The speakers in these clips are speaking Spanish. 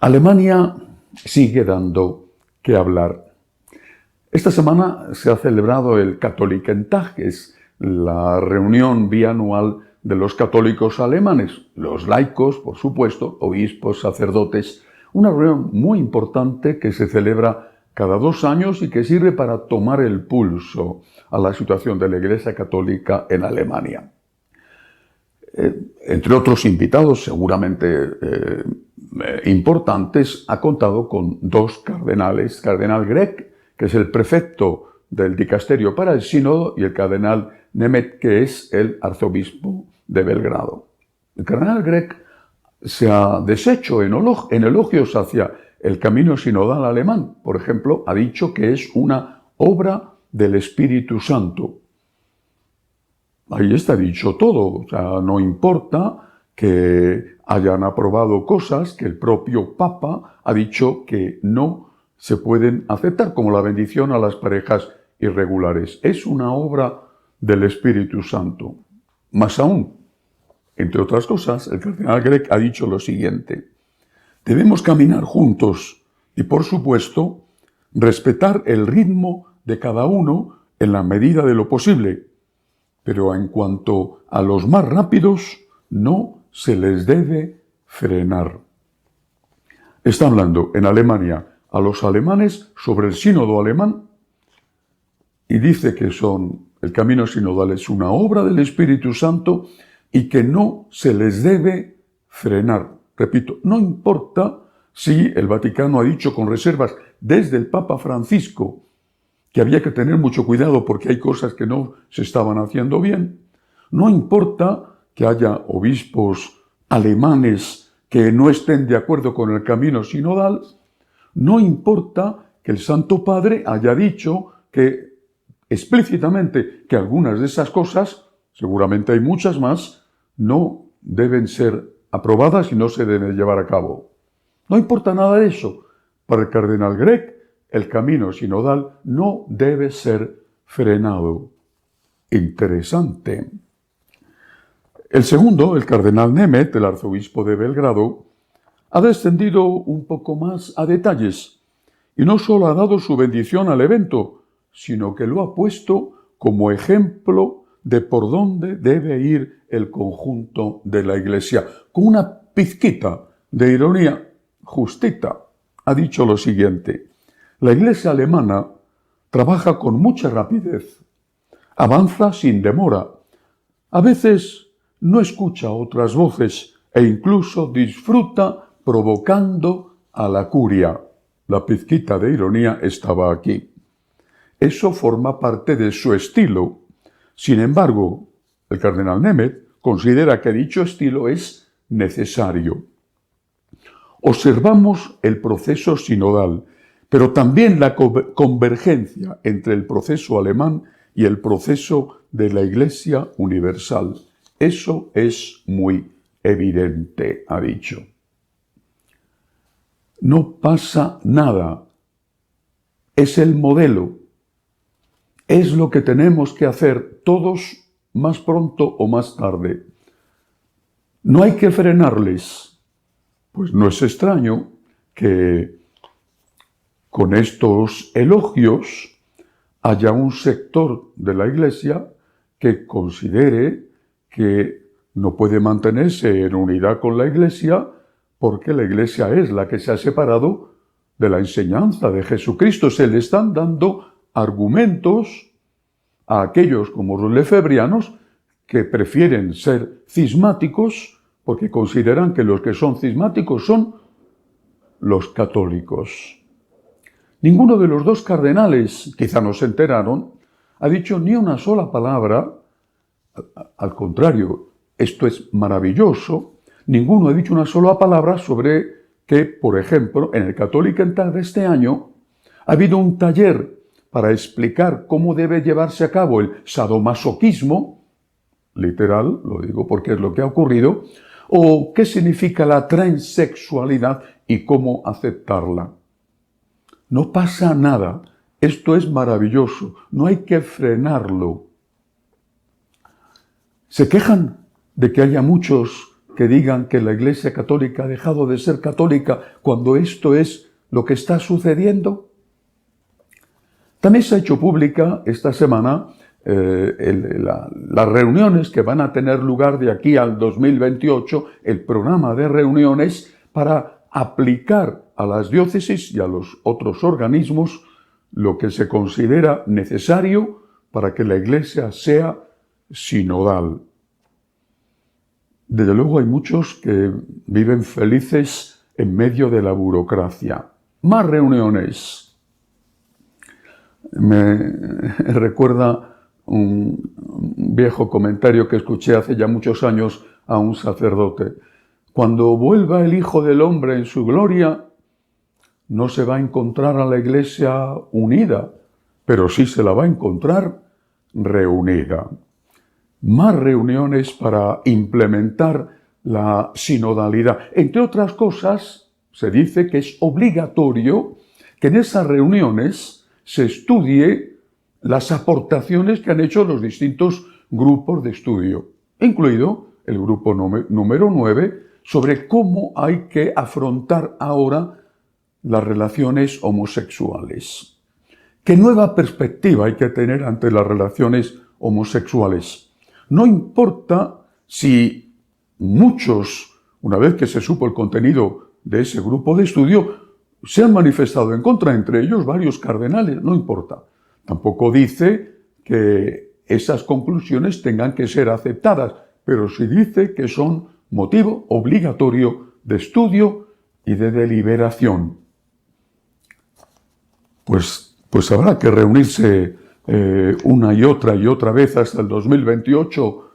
Alemania sigue dando que hablar. Esta semana se ha celebrado el Katholikentag, que es la reunión bianual de los católicos alemanes, los laicos, por supuesto, obispos, sacerdotes, una reunión muy importante que se celebra cada 2 años y que sirve para tomar el pulso a la situación de la Iglesia Católica en Alemania. Entre otros invitados seguramente importantes, ha contado con 2 cardenales, cardenal Grech, que es el prefecto del dicasterio para el sínodo, y el cardenal Nemeth, que es el arzobispo de Belgrado. El cardenal Grech se ha deshecho en elogios hacia el camino sinodal alemán. Por ejemplo, ha dicho que es una obra del Espíritu Santo. Ahí está dicho todo. O sea, no importa que hayan aprobado cosas que el propio Papa ha dicho que no se pueden aceptar, como la bendición a las parejas irregulares. Es una obra del Espíritu Santo. Más aún, entre otras cosas, el cardenal Grech ha dicho lo siguiente: debemos caminar juntos y, por supuesto, respetar el ritmo de cada uno en la medida de lo posible. Pero en cuanto a los más rápidos, no se les debe frenar. Está hablando en Alemania a los alemanes sobre el sínodo alemán y dice que el camino sinodal es una obra del Espíritu Santo y que no se les debe frenar. Repito, no importa si el Vaticano ha dicho con reservas desde el Papa Francisco que había que tener mucho cuidado porque hay cosas que no se estaban haciendo bien. No importa que haya obispos alemanes que no estén de acuerdo con el camino sinodal. No importa que el Santo Padre haya dicho que explícitamente que algunas de esas cosas, seguramente hay muchas más, no deben ser aprobadas y no se deben llevar a cabo. No importa nada de eso. Para el cardenal Grech, el camino sinodal no debe ser frenado. Interesante. El segundo, el cardenal Nemeth, el arzobispo de Belgrado, ha descendido un poco más a detalles y no solo ha dado su bendición al evento, sino que lo ha puesto como ejemplo de por dónde debe ir el conjunto de la Iglesia. Con una pizquita de ironía justita, ha dicho lo siguiente: la Iglesia alemana trabaja con mucha rapidez, avanza sin demora, a veces no escucha otras voces e incluso disfruta provocando a la curia. La pizquita de ironía estaba aquí. Eso forma parte de su estilo. Sin embargo, el cardenal Nemeth considera que dicho estilo es necesario. Observamos el proceso sinodal, pero también la convergencia entre el proceso alemán y el proceso de la Iglesia universal. Eso es muy evidente, ha dicho. No pasa nada. Es el modelo. Es lo que tenemos que hacer todos más pronto o más tarde. No hay que frenarles. Pues no es extraño que con estos elogios haya un sector de la Iglesia que considere que no puede mantenerse en unidad con la Iglesia porque la Iglesia es la que se ha separado de la enseñanza de Jesucristo. Se le están dando argumentos a aquellos como los lefebrianos que prefieren ser cismáticos porque consideran que los que son cismáticos son los católicos. Ninguno de los 2 cardenales, quizá no se enteraron, ha dicho ni una sola palabra. Al contrario, esto es maravilloso. Ninguno ha dicho una sola palabra sobre que, por ejemplo, en el Katholikentag de este año ha habido un taller para explicar cómo debe llevarse a cabo el sadomasoquismo, literal, lo digo porque es lo que ha ocurrido, o qué significa la transexualidad y cómo aceptarla. No pasa nada. Esto es maravilloso. No hay que frenarlo. Se quejan de que haya muchos que digan que la Iglesia Católica ha dejado de ser católica cuando esto es lo que está sucediendo? También se ha hecho pública esta semana las reuniones que van a tener lugar de aquí al 2028, el programa de reuniones para aplicar a las diócesis y a los otros organismos lo que se considera necesario para que la Iglesia sea sinodal. Desde luego hay muchos que viven felices en medio de la burocracia. Más reuniones. Me recuerda un viejo comentario que escuché hace ya muchos años a un sacerdote. Cuando vuelva el Hijo del Hombre en su gloria, no se va a encontrar a la Iglesia unida, pero sí se la va a encontrar reunida. Más reuniones para implementar la sinodalidad. Entre otras cosas, se dice que es obligatorio que en esas reuniones se estudie las aportaciones que han hecho los distintos grupos de estudio, incluido el grupo número 9, sobre cómo hay que afrontar ahora las relaciones homosexuales. ¿Qué nueva perspectiva hay que tener ante las relaciones homosexuales? No importa si muchos, una vez que se supo el contenido de ese grupo de estudio, se han manifestado en contra, entre ellos varios cardenales, no importa. Tampoco dice que esas conclusiones tengan que ser aceptadas, pero sí dice que son motivo obligatorio de estudio y de deliberación. Pues habrá que reunirse una y otra vez hasta el 2028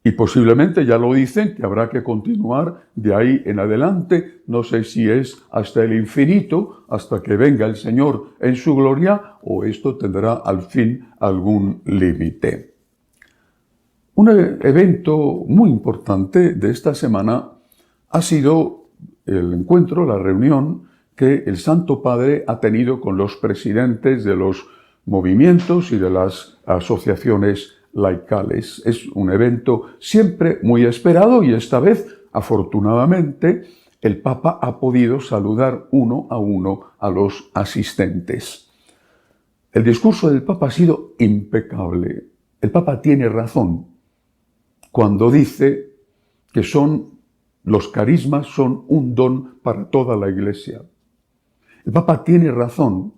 y posiblemente ya lo dicen que habrá que continuar de ahí en adelante, no sé si es hasta el infinito, hasta que venga el Señor en su gloria, o esto tendrá al fin algún límite. Un evento muy importante de esta semana ha sido el encuentro, la reunión que el Santo Padre ha tenido con los presidentes de los movimientos y de las asociaciones laicales. Es un evento siempre muy esperado y esta vez, afortunadamente, el Papa ha podido saludar uno a los asistentes. El discurso del Papa ha sido impecable. El Papa tiene razón cuando dice que los carismas son un don para toda la Iglesia. El Papa tiene razón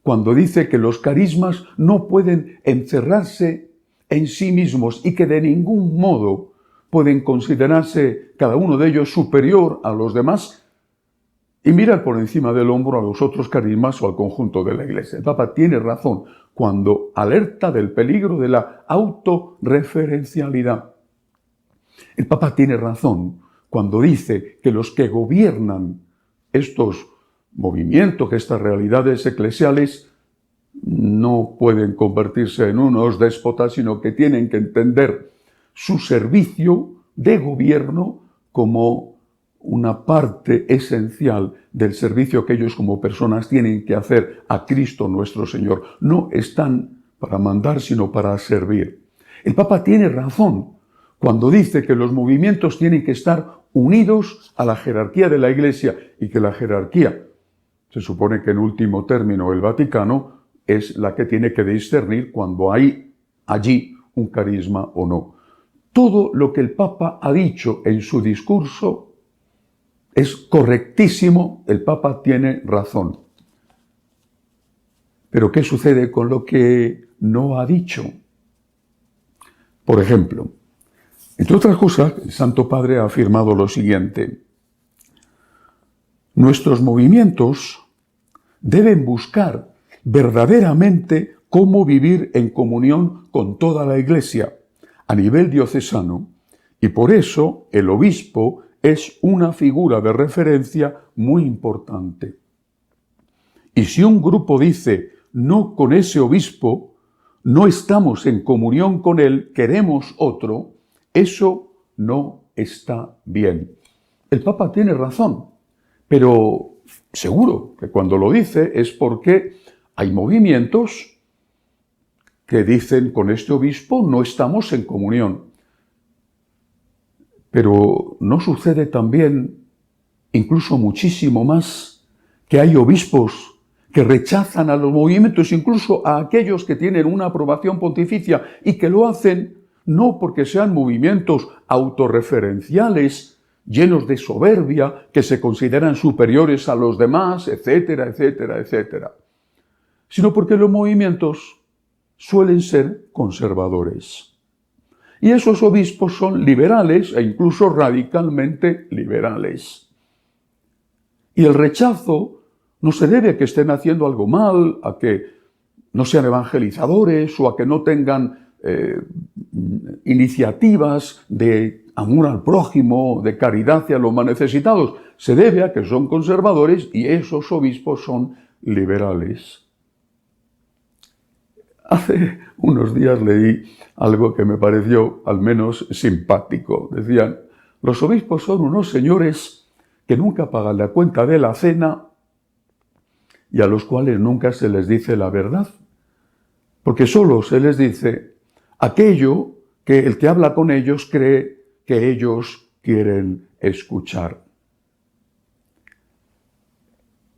cuando dice que los carismas no pueden encerrarse en sí mismos y que de ningún modo pueden considerarse cada uno de ellos superior a los demás y mirar por encima del hombro a los otros carismas o al conjunto de la Iglesia. El Papa tiene razón cuando alerta del peligro de la autorreferencialidad. El Papa tiene razón cuando dice que los que gobiernan estos movimientos, estas realidades eclesiales, no pueden convertirse en unos déspotas, sino que tienen que entender su servicio de gobierno como una parte esencial del servicio que ellos como personas tienen que hacer a Cristo nuestro Señor. No están para mandar, sino para servir. El Papa tiene razón cuando dice que los movimientos tienen que estar unidos a la jerarquía de la Iglesia y que la jerarquía, se supone que en último término el Vaticano, es la que tiene que discernir cuando hay allí un carisma o no. Todo lo que el Papa ha dicho en su discurso es correctísimo, el Papa tiene razón. Pero ¿qué sucede con lo que no ha dicho? Por ejemplo, entre otras cosas, el Santo Padre ha afirmado lo siguiente: nuestros movimientos deben buscar verdaderamente cómo vivir en comunión con toda la Iglesia a nivel diocesano, y por eso el obispo es una figura de referencia muy importante. Y si un grupo dice, no con ese obispo, no estamos en comunión con él, queremos otro, eso no está bien. El Papa tiene razón, pero seguro que cuando lo dice es porque hay movimientos que dicen, con este obispo no estamos en comunión. Pero ¿no sucede también, incluso muchísimo más, que hay obispos que rechazan a los movimientos, incluso a aquellos que tienen una aprobación pontificia y que lo hacen no porque sean movimientos autorreferenciales, llenos de soberbia, que se consideran superiores a los demás, etcétera, etcétera, etcétera, sino porque los movimientos suelen ser conservadores. Y esos obispos son liberales e incluso radicalmente liberales. Y el rechazo no se debe a que estén haciendo algo mal, a que no sean evangelizadores o a que no tengan iniciativas de amor al prójimo, de caridad hacia los más necesitados. Se debe a que son conservadores y esos obispos son liberales. Hace unos días leí algo que me pareció al menos simpático. Decían, los obispos son unos señores que nunca pagan la cuenta de la cena y a los cuales nunca se les dice la verdad, porque solo se les dice aquello que el que habla con ellos cree que ellos quieren escuchar.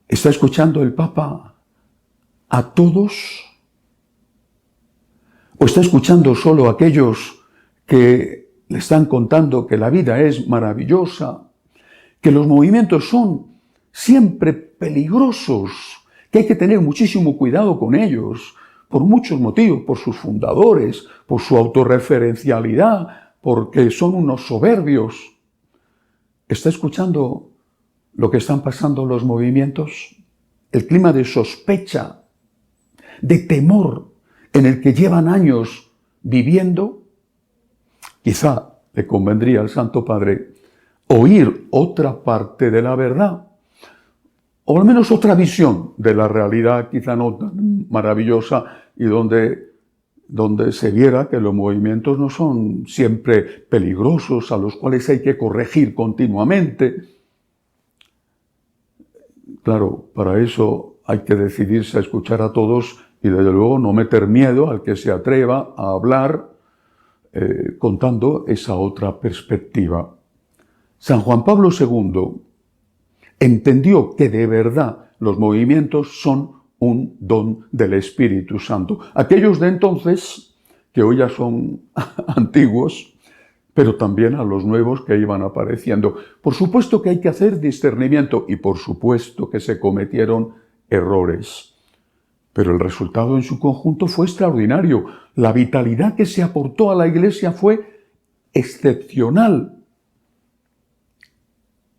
¿Está escuchando el Papa a todos? ¿O está escuchando solo a aquellos que le están contando que la vida es maravillosa, que los movimientos son siempre peligrosos, que hay que tener muchísimo cuidado con ellos, por muchos motivos, por sus fundadores, por su autorreferencialidad, porque son unos soberbios? ¿Está escuchando lo que están pasando los movimientos? El clima de sospecha, de temor en el que llevan años viviendo. Quizá le convendría al Santo Padre oír otra parte de la verdad, o al menos otra visión de la realidad, quizá no tan maravillosa, y donde se viera que los movimientos no son siempre peligrosos, a los cuales hay que corregir continuamente. Claro, para eso hay que decidirse a escuchar a todos y desde luego no meter miedo al que se atreva a hablar contando esa otra perspectiva. San Juan Pablo II entendió que de verdad los movimientos son un don del Espíritu Santo. Aquellos de entonces, que hoy ya son antiguos, pero también a los nuevos que iban apareciendo. Por supuesto que hay que hacer discernimiento y por supuesto que se cometieron errores. Pero el resultado en su conjunto fue extraordinario. La vitalidad que se aportó a la Iglesia fue excepcional.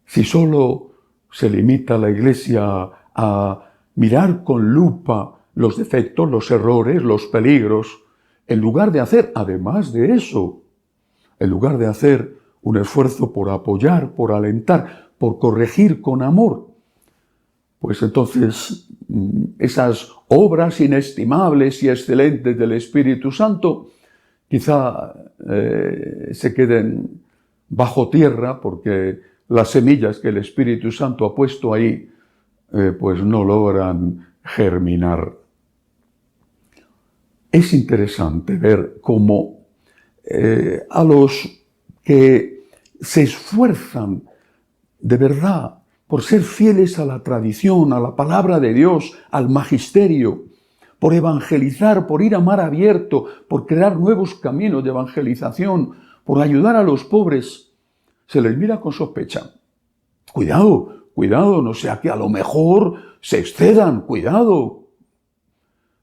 Si solo se limita la Iglesia a mirar con lupa los defectos, los errores, los peligros, en lugar de hacer, además de eso, en lugar de hacer un esfuerzo por apoyar, por alentar, por corregir con amor, pues entonces esas obras inestimables y excelentes del Espíritu Santo quizá se queden bajo tierra porque las semillas que el Espíritu Santo ha puesto ahí pues no logran germinar. Es interesante ver cómo a los que se esfuerzan de verdad por ser fieles a la tradición, a la palabra de Dios, al magisterio, por evangelizar, por ir a mar abierto, por crear nuevos caminos de evangelización, por ayudar a los pobres, se les mira con sospecha. Cuidado, cuidado, no sea que a lo mejor se excedan, cuidado.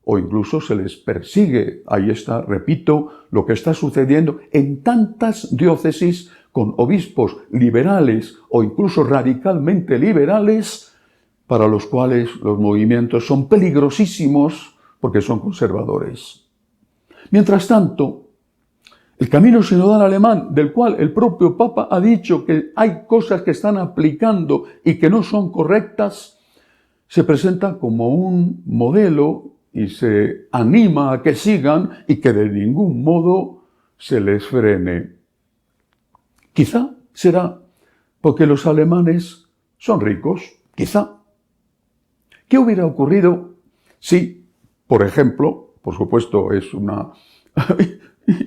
O incluso se les persigue. Ahí está, repito, lo que está sucediendo en tantas diócesis con obispos liberales o incluso radicalmente liberales, para los cuales los movimientos son peligrosísimos porque son conservadores. Mientras tanto, el camino sinodal alemán, del cual el propio Papa ha dicho que hay cosas que están aplicando y que no son correctas, se presenta como un modelo y se anima a que sigan y que de ningún modo se les frene. Quizá será porque los alemanes son ricos, quizá. ¿Qué hubiera ocurrido si, por ejemplo, por supuesto es una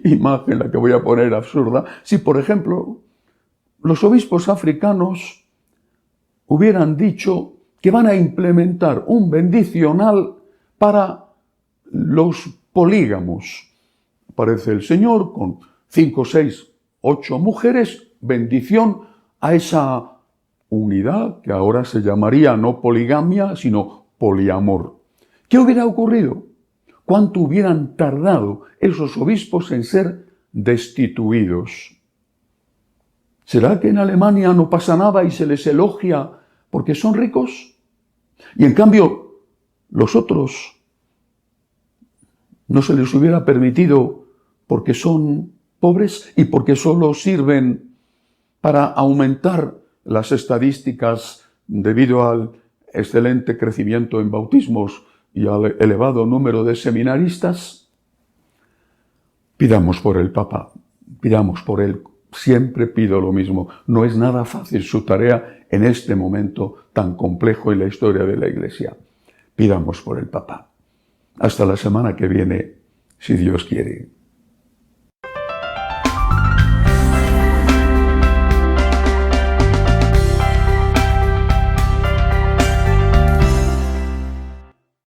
imagen la que voy a poner absurda, si, por ejemplo, los obispos africanos hubieran dicho que van a implementar un bendicional para los polígamos. Aparece el Señor con 5, 6, 8 mujeres, bendición a esa unidad que ahora se llamaría no poligamia, sino poliamor. ¿Qué hubiera ocurrido? ¿Cuánto hubieran tardado esos obispos en ser destituidos? ¿Será que en Alemania no pasa nada y se les elogia porque son ricos? Y en cambio, los otros no se les hubiera permitido porque son pobres y porque solo sirven para aumentar las estadísticas debido al excelente crecimiento en bautismos y al elevado número de seminaristas. Pidamos por el Papa, pidamos por él. Siempre pido lo mismo. No es nada fácil su tarea en este momento tan complejo en la historia de la Iglesia. Pidamos por el Papa. Hasta la semana que viene, si Dios quiere.